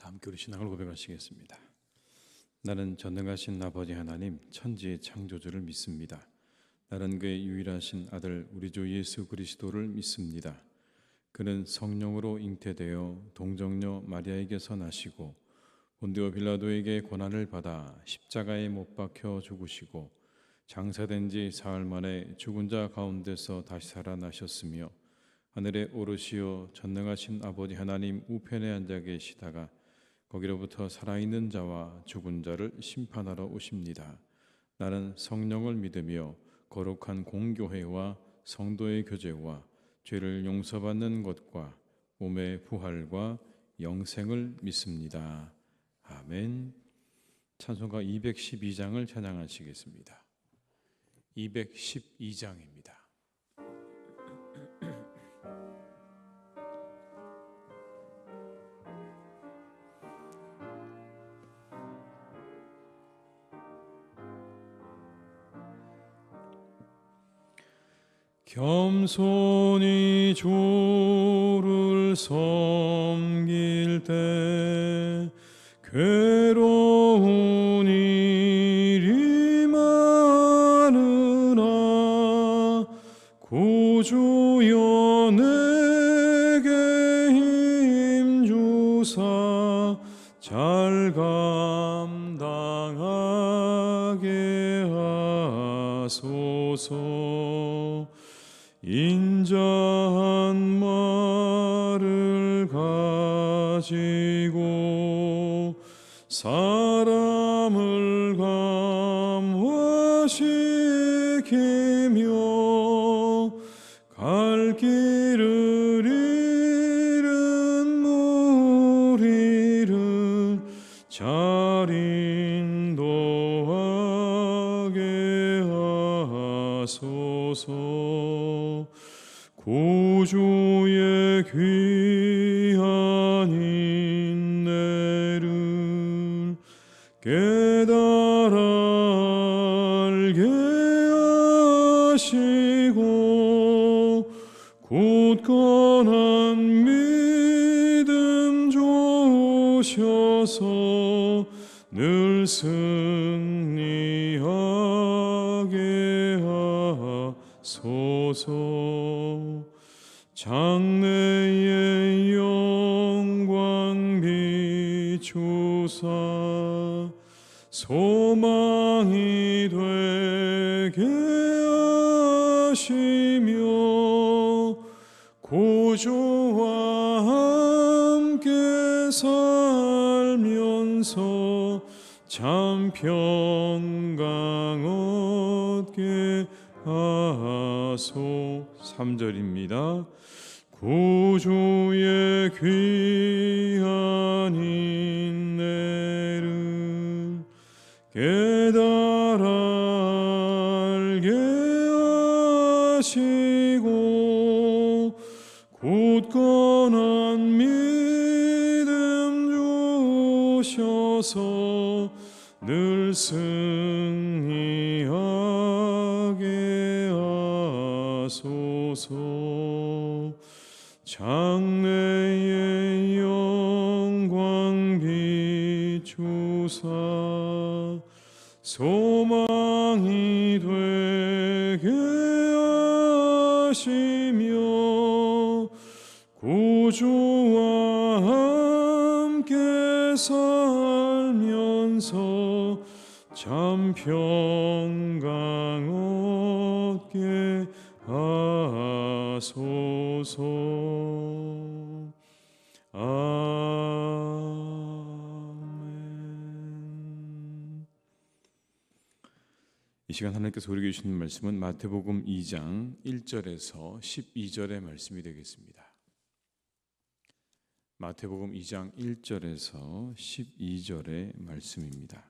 함께 우리 신앙을 고백하시겠습니다. 나는 전능하신 아버지 하나님 천지의 창조주를 믿습니다. 나는 그의 유일하신 아들 우리 주 예수 그리스도를 믿습니다. 그는 성령으로 잉태되어 동정녀 마리아에게서 나시고 본디오 빌라도에게 고난을 받아 십자가에 못 박혀 죽으시고 장사된 지 사흘 만에 죽은 자 가운데서 다시 살아나셨으며 하늘에 오르시어 전능하신 아버지 하나님 우편에 앉아 계시다가 거기로부터 살아있는 자와 죽은 자를 심판하러 오십니다. 나는 성령을 믿으며 거룩한 공교회와 성도의 교제와 죄를 용서받는 것과 몸의 부활과 영생을 믿습니다. 아멘. 찬송가 212장을 찬양하시겠습니다. 212장입니다. 겸손히 주를 섬길 때 괴로운 일이 많으나 구주여 내게 힘주사 잘 감당하게 하소서. 인자한 말을 가지고 사람을 감화시키며 갈 길을 잃은 무리를 잘 인도하게 하소서. 구주의 귀한 인내를 깨달아 알게 하시고 굳건한 믿음 주셔서 늘 승리하게 하소서. 장래의 영광 비추사 소망이 되게 하시며 구주와 함께 살면서 참 평강 얻게 하소. 3절입니다. 구주의 귀한 인내를 깨달아 알게 하시고 굳건한 믿음 주셔서 늘 승리하게 하소서. 장래의 영광 비추사 소망이 되게 하시며 구주와 함께 살면서 참 평강 얻게 하소서. 아멘. 이 시간 하나님께서 우리에게 주시는 말씀은 마태복음 2장 1절에서 12절의 말씀이 되겠습니다. 마태복음 2장 1절에서 12절의 말씀입니다.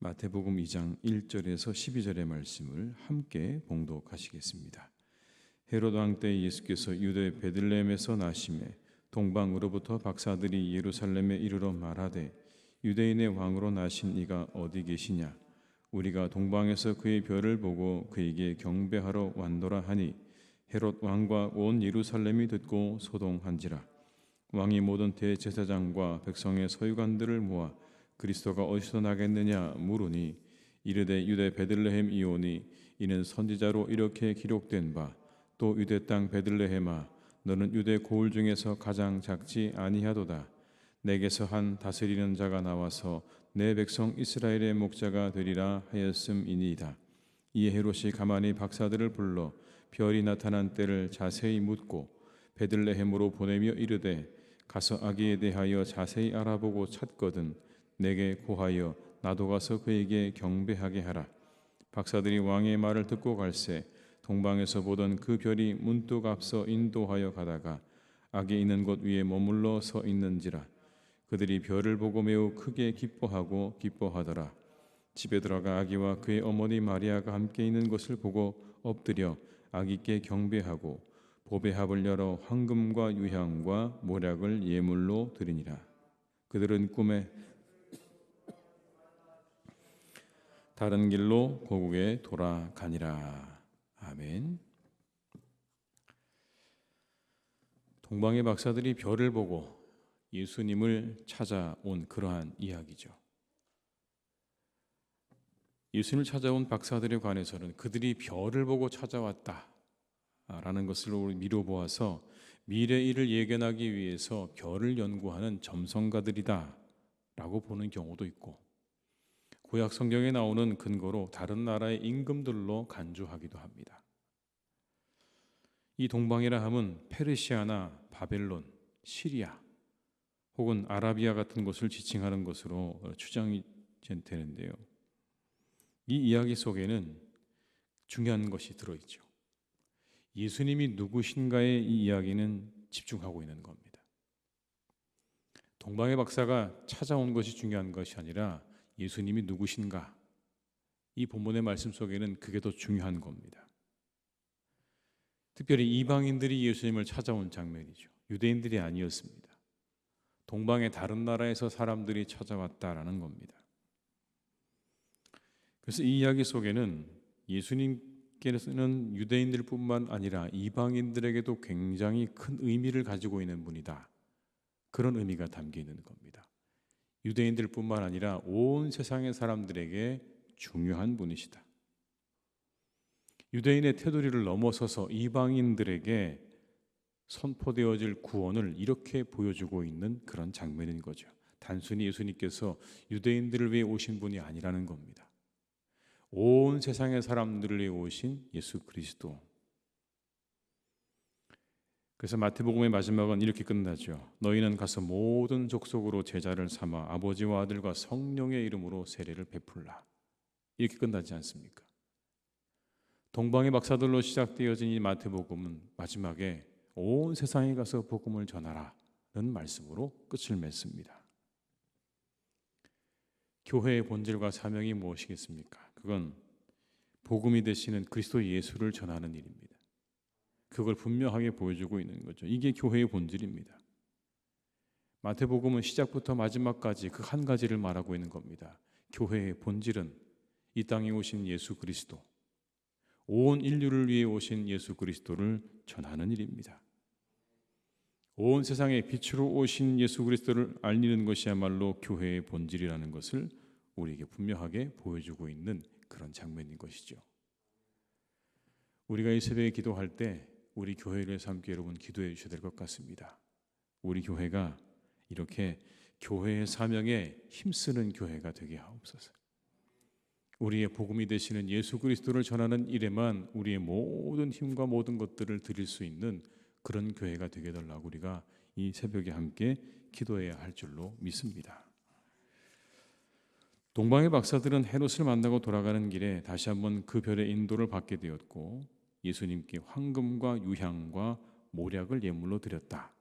마태복음 2장 1절에서 12절의 말씀을 함께 봉독하시겠습니다. 헤롯 왕 때 예수께서 유대 베들레헴에서 나심에 동방으로부터 박사들이 예루살렘에 이르러 말하되 유대인의 왕으로 나신 이가 어디 계시냐? 우리가 동방에서 그의 별을 보고 그에게 경배하러 왔노라 하니 헤롯 왕과 온 예루살렘이 듣고 소동한지라. 왕이 모든 대제사장과 백성의 서유관들을 모아 그리스도가 어디서 나겠느냐 물으니 이르되 유대 베들레헴 이오니 이는 선지자로 이렇게 기록된 바 또 유대 땅 베들레헴아 너는 유대 고을 중에서 가장 작지 아니하도다. 내게서 한 다스리는 자가 나와서 내 백성 이스라엘의 목자가 되리라 하였음이니이다. 이에 헤롯이 가만히 박사들을 불러 별이 나타난 때를 자세히 묻고 베들레헴으로 보내며 이르되 가서 아기에 대하여 자세히 알아보고 찾거든 내게 고하여 나도 가서 그에게 경배하게 하라. 박사들이 왕의 말을 듣고 갈새 동방에서 보던 그 별이 문득 앞서 인도하여 가다가 아기 있는 곳 위에 머물러 서 있는지라. 그들이 별을 보고 매우 크게 기뻐하더라. 집에 들어가 아기와 그의 어머니 마리아가 함께 있는 것을 보고 엎드려 아기께 경배하고 보배합을 열어 황금과 유향과 모략을 예물로 드리니라. 그들은 꿈에 다른 길로 고국에 돌아가니라. 아멘. 동방의 박사들이 별을 보고 예수님을 찾아온 그러한 이야기죠. 예수님을 찾아온 박사들에 관해서는 그들이 별을 보고 찾아왔다라는 것을 미뤄 보아서 미래 일을 예견하기 위해서 별을 연구하는 점성가들이다라고 보는 경우도 있고, 구약 성경에 나오는 근거로 다른 나라의 임금들로 간주하기도 합니다. 이 동방이라 함은 페르시아나 바벨론, 시리아 혹은 아라비아 같은 곳을 지칭하는 것으로 추정이 되는데요. 이 이야기 속에는 중요한 것이 들어있죠. 예수님이 누구신가에 이 이야기는 집중하고 있는 겁니다. 동방의 박사가 찾아온 것이 중요한 것이 아니라 예수님이 누구신가, 이 본문의 말씀 속에는 그게 더 중요한 겁니다. 특별히 이방인들이 예수님을 찾아온 장면이죠. 유대인들이 아니었습니다. 동방의 다른 나라에서 사람들이 찾아왔다라는 겁니다. 그래서 이 이야기 속에는 예수님께서는 유대인들뿐만 아니라 이방인들에게도 굉장히 큰 의미를 가지고 있는 분이다, 그런 의미가 담겨 있는 겁니다. 유대인들뿐만 아니라 온 세상의 사람들에게 중요한 분이시다. 유대인의 테두리를 넘어서서 이방인들에게 선포되어질 구원을 이렇게 보여주고 있는 그런 장면인 거죠. 단순히 예수님께서 유대인들을 위해 오신 분이 아니라는 겁니다. 온 세상의 사람들을 위해 오신 예수 그리스도. 그래서 마태복음의 마지막은 이렇게 끝나죠. 너희는 가서 모든 족속으로 제자를 삼아 아버지와 아들과 성령의 이름으로 세례를 베풀라. 이렇게 끝나지 않습니까? 동방의 박사들로 시작되어진 이 마태복음은 마지막에 온 세상에 가서 복음을 전하라는 말씀으로 끝을 맺습니다. 교회의 본질과 사명이 무엇이겠습니까? 그건 복음이 되시는 그리스도 예수를 전하는 일입니다. 그걸 분명하게 보여주고 있는 거죠. 이게 교회의 본질입니다. 마태복음은 시작부터 마지막까지 그 한 가지를 말하고 있는 겁니다. 교회의 본질은 이 땅에 오신 예수 그리스도, 온 인류를 위해 오신 예수 그리스도를 전하는 일입니다. 온 세상에 빛으로 오신 예수 그리스도를 알리는 것이야말로 교회의 본질이라는 것을 우리에게 분명하게 보여주고 있는 그런 장면인 것이죠. 우리가 이 새벽에 기도할 때 우리 교회를 함께 여러분 기도해 주셔야 될 것 같습니다. 우리 교회가 이렇게 교회의 사명에 힘쓰는 교회가 되게 하옵소서. 우리의 복음이 되시는 예수 그리스도를 전하는 일에만 우리의 모든 힘과 모든 것들을 드릴 수 있는 그런 교회가 되게 달라고 우리가 이 새벽에 함께 기도해야 할 줄로 믿습니다. 동방의 박사들은 헤롯을 만나고 돌아가는 길에 다시 한번 그 별의 인도를 받게 되었고 예수님께 황금과 유향과 모략을 예물로 드렸다,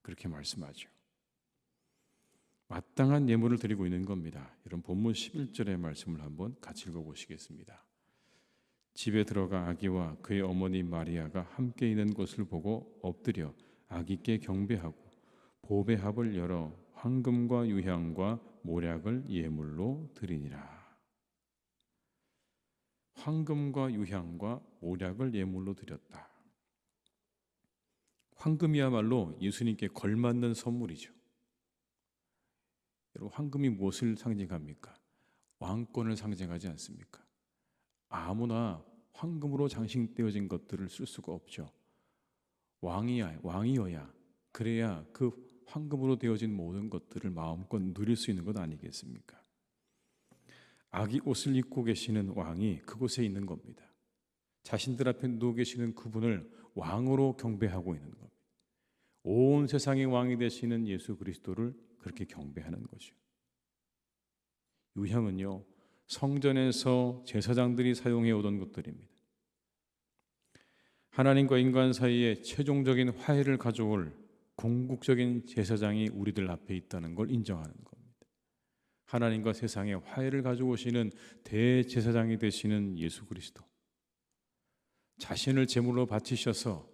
그렇게 말씀하죠. 마땅한 예물을 드리고 있는 겁니다. 여러분 본문 11절의 말씀을 한번 같이 읽어보시겠습니다. 집에 들어가 아기와 그의 어머니 마리아가 함께 있는 것을 보고 엎드려 아기께 경배하고 보배합을 열어 황금과 유향과 모략을 예물로 드리니라. 황금과 유향과 모략을 예물로 드렸다. 황금이야말로 예수님께 걸맞는 선물이죠. 여러분, 황금이 무엇을 상징합니까? 왕권을 상징하지 않습니까? 아무나 황금으로 장식되어진 것들을 쓸 수가 없죠. 왕이어야, 그래야 그 황금으로 되어진 모든 것들을 마음껏 누릴 수 있는 것 아니겠습니까? 아기 옷을 입고 계시는 왕이 그곳에 있는 겁니다. 자신들 앞에 누워 계시는 그분을 왕으로 경배하고 있는 겁니다. 온 세상의 왕이 되시는 예수 그리스도를 그렇게 경배하는 거죠. 유향은요, 성전에서 제사장들이 사용해 오던 것들입니다. 하나님과 인간 사이에 최종적인 화해를 가져올 궁극적인 제사장이 우리들 앞에 있다는 걸 인정하는 겁니다. 하나님과 세상에 화해를 가져오시는 대제사장이 되시는 예수 그리스도, 자신을 제물로 바치셔서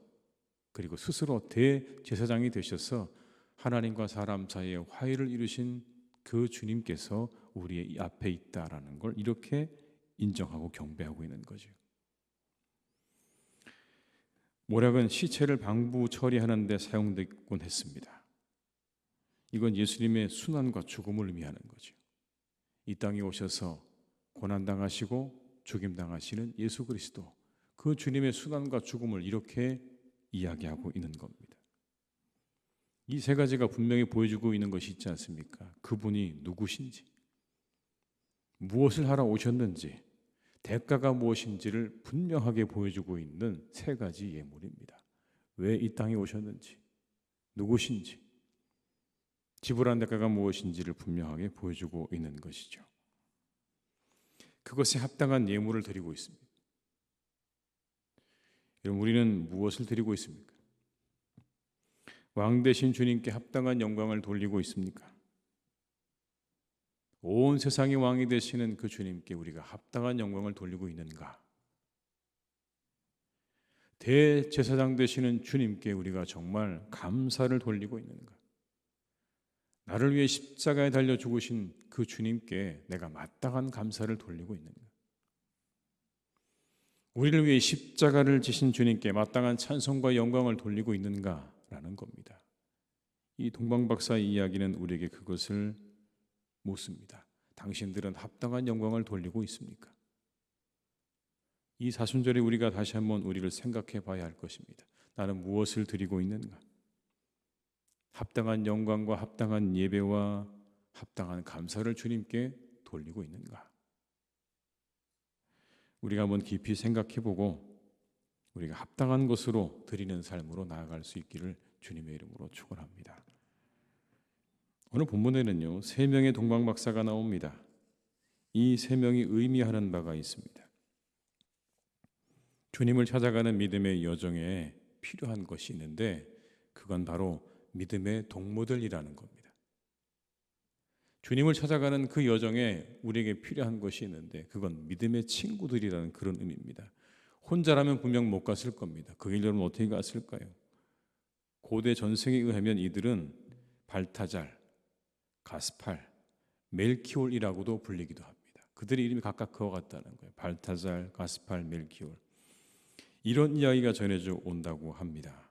그리고 스스로 대제사장이 되셔서 하나님과 사람 사이에 화해를 이루신 그 주님께서 우리의 앞에 있다라는 걸 이렇게 인정하고 경배하고 있는 거죠. 모략은 시체를 방부 처리하는 데 사용되곤 했습니다. 이건 예수님의 순환과 죽음을 의미하는 거죠. 이 땅에 오셔서 고난당하시고 죽임당하시는 예수 그리스도, 그 주님의 순환과 죽음을 이렇게 이야기하고 있는 겁니다. 이 세 가지가 분명히 보여주고 있는 것이 있지 않습니까? 그분이 누구신지, 무엇을 하러 오셨는지, 대가가 무엇인지를 분명하게 보여주고 있는 세 가지 예물입니다. 왜 이 땅에 오셨는지, 누구신지, 지불한 대가가 무엇인지를 분명하게 보여주고 있는 것이죠. 그것에 합당한 예물을 드리고 있습니다. 여러분, 우리는 무엇을 드리고 있습니까? 왕 되신 주님께 합당한 영광을 돌리고 있습니까? 온 세상의 왕이 되시는 그 주님께 우리가 합당한 영광을 돌리고 있는가? 대제사장 되시는 주님께 우리가 정말 감사를 돌리고 있는가? 나를 위해 십자가에 달려 죽으신 그 주님께 내가 마땅한 감사를 돌리고 있는가? 우리를 위해 십자가를 지신 주님께 마땅한 찬송과 영광을 돌리고 있는가라는 겁니다. 이 동방박사의 이야기는 우리에게 그것을 묻습니다. 당신들은 합당한 영광을 돌리고 있습니까? 이 사순절에 우리가 다시 한번 우리를 생각해 봐야 할 것입니다. 나는 무엇을 드리고 있는가? 합당한 영광과 합당한 예배와 합당한 감사를 주님께 돌리고 있는가? 우리가 한번 깊이 생각해 보고 우리가 합당한 것으로 드리는 삶으로 나아갈 수 있기를 주님의 이름으로 축원합니다. 오늘 본문에는요, 3명의 동방박사가 나옵니다. 이 3명이 의미하는 바가 있습니다. 주님을 찾아가는 믿음의 여정에 필요한 것이 있는데 그건 바로 믿음의 동무들이라는 겁니다. 주님을 찾아가는 그 여정에 우리에게 필요한 것이 있는데 그건 믿음의 친구들이라는 그런 의미입니다. 혼자라면 분명 못 갔을 겁니다. 그 길 여러분 어떻게 갔을까요? 고대 전승에 의하면 이들은 발타잘, 가스팔, 멜키올이라고도 불리기도 합니다. 그들의 이름이 각각 그와 같다는 거예요. 발타잘, 가스팔, 멜키올. 이런 이야기가 전해져 온다고 합니다.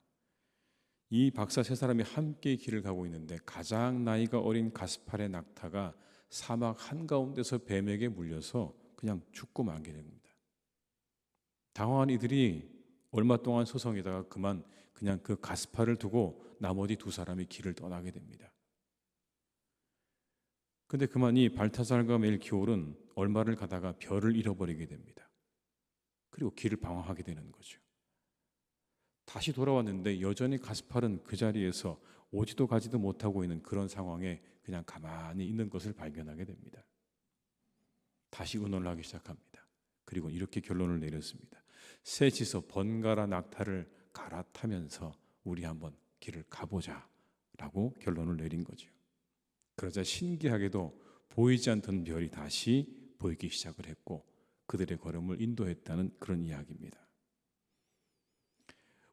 이 박사 세 사람이 함께 길을 가고 있는데 가장 나이가 어린 가스팔의 낙타가 사막 한가운데서 뱀에게 물려서 그냥 죽고 말게 됩니다. 당황한 이들이 얼마 동안 소송에다가 그냥 그 가스팔을 두고 나머지 2사람이 길을 떠나게 됩니다. 근데 그만 이 발타살과 멜키올은 얼마를 가다가 별을 잃어버리게 됩니다. 그리고 길을 방황하게 되는 거죠. 다시 돌아왔는데 여전히 가스팔은 그 자리에서 오지도 가지도 못하고 있는 그런 상황에 그냥 가만히 있는 것을 발견하게 됩니다. 다시 의논을 하기 시작합니다. 그리고 이렇게 결론을 내렸습니다. 셋이서 번갈아 낙타를 갈아타면서 우리 한번 길을 가보자 라고 결론을 내린 거죠. 그러자 신기하게도 보이지 않던 별이 다시 보이기 시작을 했고 그들의 걸음을 인도했다는 그런 이야기입니다.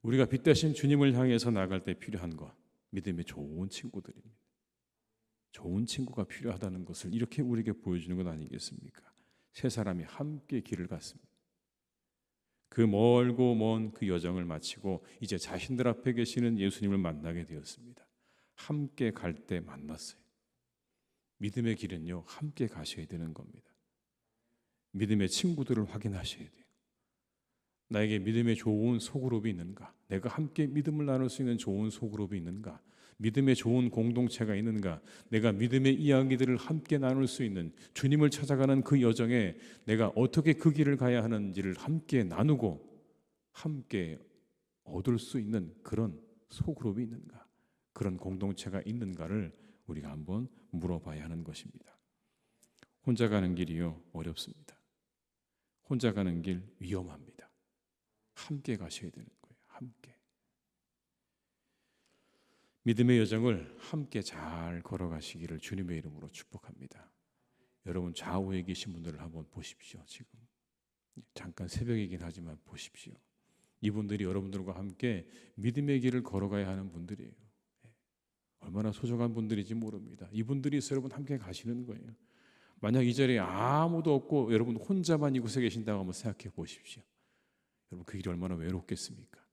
우리가 빛 대신 주님을 향해서 나갈 때 필요한 것, 믿음의 좋은 친구들입니다. 좋은 친구가 필요하다는 것을 이렇게 우리에게 보여주는 것 아니겠습니까? 세 사람이 함께 길을 갔습니다. 그 멀고 먼 그 여정을 마치고 이제 자신들 앞에 계시는 예수님을 만나게 되었습니다. 함께 갈 때 만났어요. 믿음의 길은요, 함께 가셔야 되는 겁니다. 믿음의 친구들을 확인하셔야 돼요. 나에게 믿음의 좋은 소그룹이 있는가? 내가 함께 믿음을 나눌 수 있는 좋은 소그룹이 있는가? 믿음의 좋은 공동체가 있는가? 내가 믿음의 이야기들을 함께 나눌 수 있는, 주님을 찾아가는 그 여정에 내가 어떻게 그 길을 가야 하는지를 함께 나누고 함께 얻을 수 있는 그런 소그룹이 있는가? 그런 공동체가 있는가를 우리가 한번 물어봐야 하는 것입니다. 혼자 가는 길이요, 어렵습니다. 혼자 가는 길 위험합니다. 함께 가셔야 되는 거예요. 함께. 믿음의 여정을 함께 잘 걸어가시기를 주님의 이름으로 축복합니다. 여러분 좌우에 계신 분들을 한번 보십시오. 지금 잠깐 새벽이긴 하지만 보십시오. 이분들이 여러분들과 함께 믿음의 길을 걸어가야 하는 분들이에요. 얼마나 소중한 분들인지 모릅니다. 이분들이 있어 여러분 함께 가시는 거예요. 만약 이 자리에 아무도 없고 여러분 혼자만 이곳에 계신다고 한번 생각해 보십시오. 여러분 그 길이 얼마나 외롭겠습니까?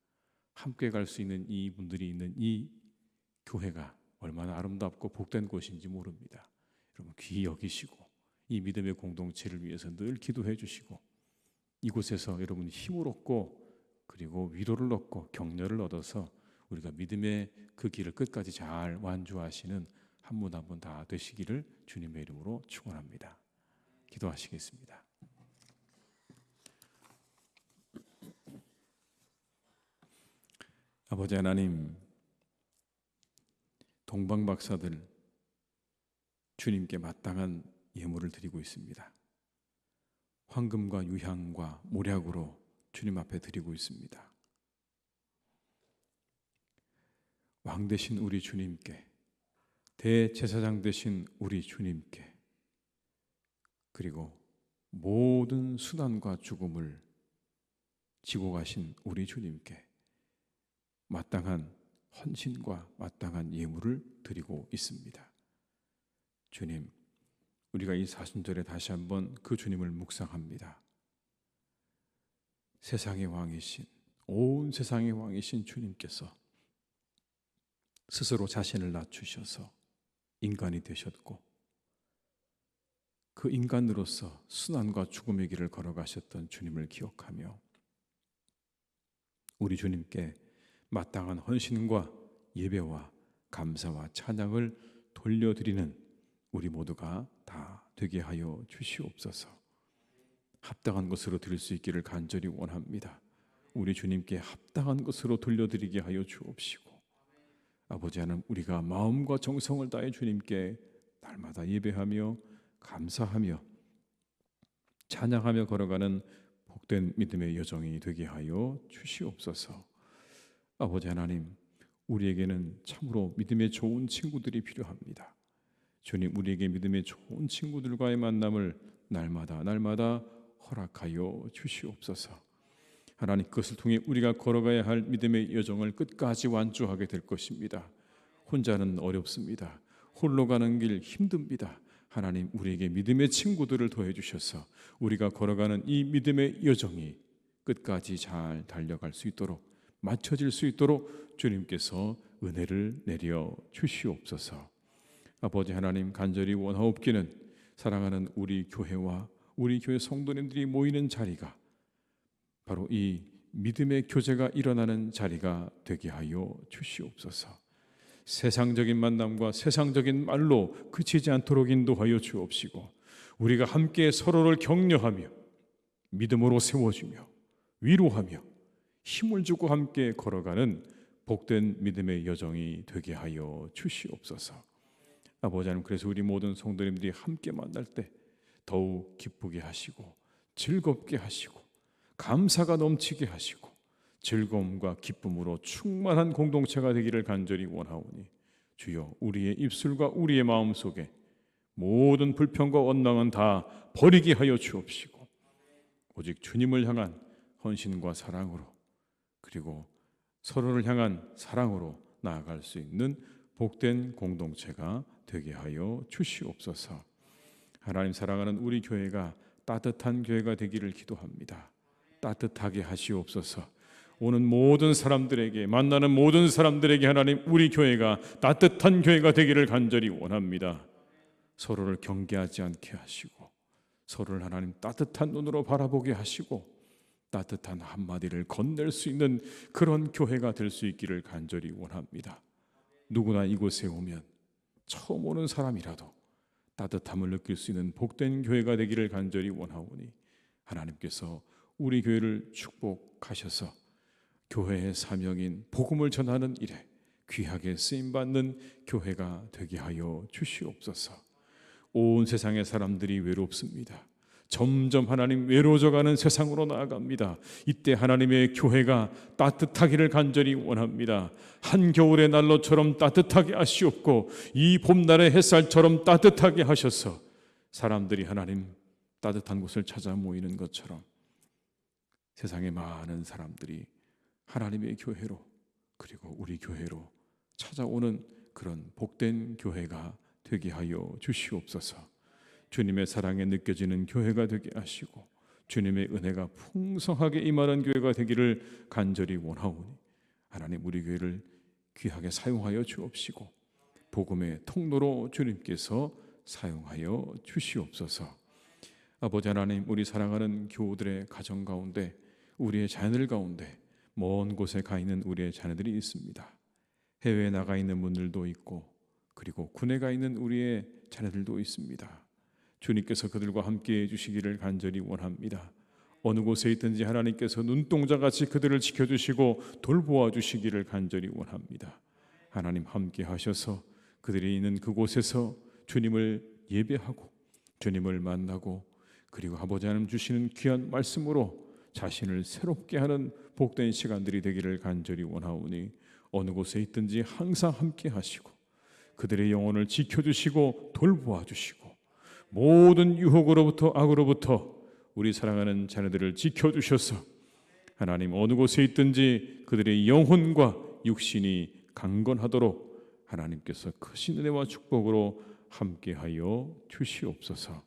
함께 갈 수 있는 이분들이 있는 이 교회가 얼마나 아름답고 복된 곳인지 모릅니다. 여러분 귀히 여기시고 이 믿음의 공동체를 위해서 늘 기도해 주시고 이곳에서 여러분 힘을 얻고 그리고 위로를 얻고 격려를 얻어서 우리가 믿음의 그 길을 끝까지 잘 완주하시는 한 분 한 분 다 되시기를 주님의 이름으로 축원합니다. 기도하시겠습니다. 아버지 하나님, 동방박사들 주님께 마땅한 예물을 드리고 있습니다. 황금과 유향과 모략으로 주님 앞에 드리고 있습니다. 왕 되신 우리 주님께, 대제사장 되신 우리 주님께, 그리고 모든 수난과 죽음을 지고 가신 우리 주님께 마땅한 헌신과 마땅한 예물을 드리고 있습니다. 주님, 우리가 이 사순절에 다시 한번 그 주님을 묵상합니다. 세상의 왕이신, 온 세상의 왕이신 주님께서 스스로 자신을 낮추셔서 인간이 되셨고 그 인간으로서 순환과 죽음의 길을 걸어가셨던 주님을 기억하며 우리 주님께 마땅한 헌신과 예배와 감사와 찬양을 돌려드리는 우리 모두가 다 되게 하여 주시옵소서. 합당한 것으로 드릴 수 있기를 간절히 원합니다. 우리 주님께 합당한 것으로 돌려드리게 하여 주옵시고 아버지 하나님, 우리가 마음과 정성을 다해 주님께 날마다 예배하며 감사하며 찬양하며 걸어가는 복된 믿음의 여정이 되게 하여 주시옵소서. 아버지 하나님, 우리에게는 참으로 믿음의 좋은 친구들이 필요합니다. 주님, 우리에게 믿음의 좋은 친구들과의 만남을 날마다 허락하여 주시옵소서. 하나님, 그것을 통해 우리가 걸어가야 할 믿음의 여정을 끝까지 완주하게 될 것입니다. 혼자는 어렵습니다. 홀로 가는 길 힘듭니다. 하나님, 우리에게 믿음의 친구들을 더해 주셔서 우리가 걸어가는 이 믿음의 여정이 끝까지 잘 달려갈 수 있도록, 맞춰질 수 있도록 주님께서 은혜를 내려 주시옵소서. 아버지 하나님, 간절히 원하옵기는 사랑하는 우리 교회와 우리 교회 성도님들이 모이는 자리가 바로 이 믿음의 교제가 일어나는 자리가 되게 하여 주시옵소서. 세상적인 만남과 세상적인 말로 그치지 않도록 인도하여 주옵시고 우리가 함께 서로를 격려하며 믿음으로 세워주며 위로하며 힘을 주고 함께 걸어가는 복된 믿음의 여정이 되게 하여 주시옵소서. 아버지 하나님, 그래서 우리 모든 성도님들이 함께 만날 때 더욱 기쁘게 하시고 즐겁게 하시고 감사가 넘치게 하시고 즐거움과 기쁨으로 충만한 공동체가 되기를 간절히 원하오니 주여, 우리의 입술과 우리의 마음 속에 모든 불평과 원망은 다 버리게 하여 주옵시고 오직 주님을 향한 헌신과 사랑으로 그리고 서로를 향한 사랑으로 나아갈 수 있는 복된 공동체가 되게 하여 주시옵소서. 하나님, 사랑하는 우리 교회가 따뜻한 교회가 되기를 기도합니다. 따뜻하게 하시옵소서. 오는 모든 사람들에게, 만나는 모든 사람들에게 하나님 우리 교회가 따뜻한 교회가 되기를 간절히 원합니다. 서로를 경계하지 않게 하시고 서로를 하나님 따뜻한 눈으로 바라보게 하시고 따뜻한 한마디를 건넬 수 있는 그런 교회가 될 수 있기를 간절히 원합니다. 누구나 이곳에 오면 처음 오는 사람이라도 따뜻함을 느낄 수 있는 복된 교회가 되기를 간절히 원하오니 하나님께서 우리 교회를 축복하셔서 교회의 사명인 복음을 전하는 일에 귀하게 쓰임받는 교회가 되게 하여 주시옵소서. 온 세상의 사람들이 외롭습니다. 점점 하나님 외로워져가는 세상으로 나아갑니다. 이때 하나님의 교회가 따뜻하기를 간절히 원합니다. 한겨울의 난로처럼 따뜻하게 하시옵고 이 봄날의 햇살처럼 따뜻하게 하셔서 사람들이 하나님 따뜻한 곳을 찾아 모이는 것처럼 세상의 많은 사람들이 하나님의 교회로 그리고 우리 교회로 찾아오는 그런 복된 교회가 되게 하여 주시옵소서. 주님의 사랑에 느껴지는 교회가 되게 하시고 주님의 은혜가 풍성하게 임하는 교회가 되기를 간절히 원하오니 하나님 우리 교회를 귀하게 사용하여 주옵시고 복음의 통로로 주님께서 사용하여 주시옵소서. 아버지 하나님, 우리 사랑하는 교우들의 가정 가운데 우리의 자녀들 가운데 먼 곳에 가 있는 우리의 자녀들이 있습니다. 해외에 나가 있는 분들도 있고 그리고 군에 가 있는 우리의 자녀들도 있습니다. 주님께서 그들과 함께해 주시기를 간절히 원합니다. 어느 곳에 있든지 하나님께서 눈동자같이 그들을 지켜주시고 돌보아 주시기를 간절히 원합니다. 하나님 함께 하셔서 그들이 있는 그곳에서 주님을 예배하고 주님을 만나고 그리고 아버지 하나님 주시는 귀한 말씀으로 자신을 새롭게 하는 복된 시간들이 되기를 간절히 원하오니 어느 곳에 있든지 항상 함께 하시고 그들의 영혼을 지켜주시고 돌보아 주시고 모든 유혹으로부터 악으로부터 우리 사랑하는 자녀들을 지켜주셔서 하나님 어느 곳에 있든지 그들의 영혼과 육신이 강건하도록 하나님께서 크신 은혜와 축복으로 함께하여 주시옵소서.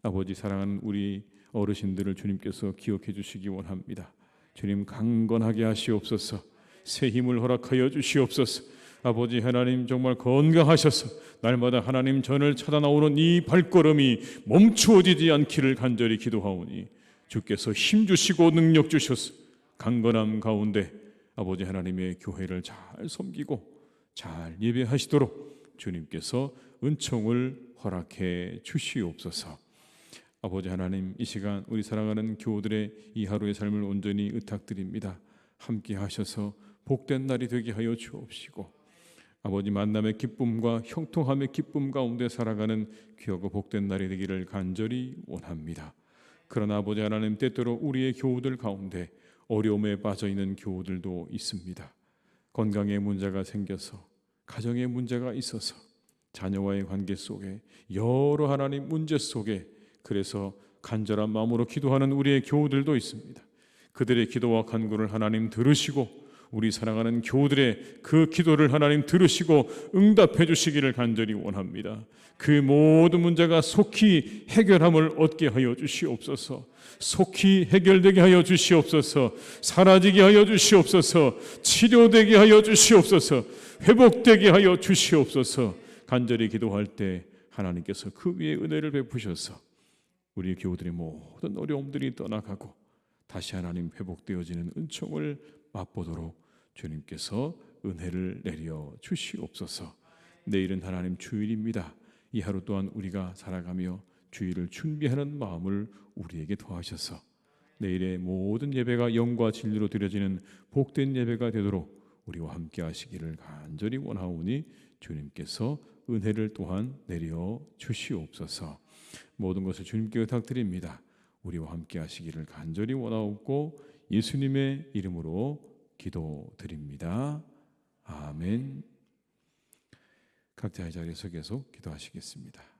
아버지 사랑하는 우리 어르신들을 주님께서 기억해 주시기 원합니다. 주님 강건하게 하시옵소서. 새 힘을 허락하여 주시옵소서. 아버지 하나님 정말 건강하셔서 날마다 하나님 전을 찾아 나오는 이 발걸음이 멈추어지지 않기를 간절히 기도하오니 주께서 힘 주시고 능력 주셔서 강건함 가운데 아버지 하나님의 교회를 잘 섬기고 잘 예배하시도록 주님께서 은총을 허락해 주시옵소서. 아버지 하나님, 이 시간 우리 사랑하는 교우들의 이 하루의 삶을 온전히 의탁드립니다. 함께 하셔서 복된 날이 되게 하여 주옵시고 아버지 만남의 기쁨과 형통함의 기쁨 가운데 살아가는 귀하고 복된 날이 되기를 간절히 원합니다. 그러나 아버지 하나님, 때때로 우리의 교우들 가운데 어려움에 빠져있는 교우들도 있습니다. 건강에 문제가 생겨서, 가정에 문제가 있어서, 자녀와의 관계 속에, 여러 하나님 문제 속에 그래서 간절한 마음으로 기도하는 우리의 교우들도 있습니다. 그들의 기도와 간구를 하나님 들으시고 우리 사랑하는 교우들의 그 기도를 하나님 들으시고 응답해 주시기를 간절히 원합니다. 그 모든 문제가 속히 해결함을 얻게 하여 주시옵소서. 속히 해결되게 하여 주시옵소서. 사라지게 하여 주시옵소서. 치료되게 하여 주시옵소서. 회복되게 하여 주시옵소서. 간절히 기도할 때 하나님께서 그 위에 은혜를 베푸셔서 우리 교우들의 모든 어려움들이 떠나가고 다시 하나님 회복되어지는 은총을 맛보도록 주님께서 은혜를 내려 주시옵소서. 내일은 하나님 주일입니다. 이 하루 또한 우리가 살아가며 주일을 준비하는 마음을 우리에게 더하셔서 내일의 모든 예배가 영과 진리로 드려지는 복된 예배가 되도록 우리와 함께 하시기를 간절히 원하오니 주님께서 은혜를 또한 내려 주시옵소서. 모든 것을 주님께 부탁드립니다. 우리와 함께 하시기를 간절히 원하옵고 예수님의 이름으로 기도드립니다. 아멘. 각자의 자리에서 계속 기도하시겠습니다.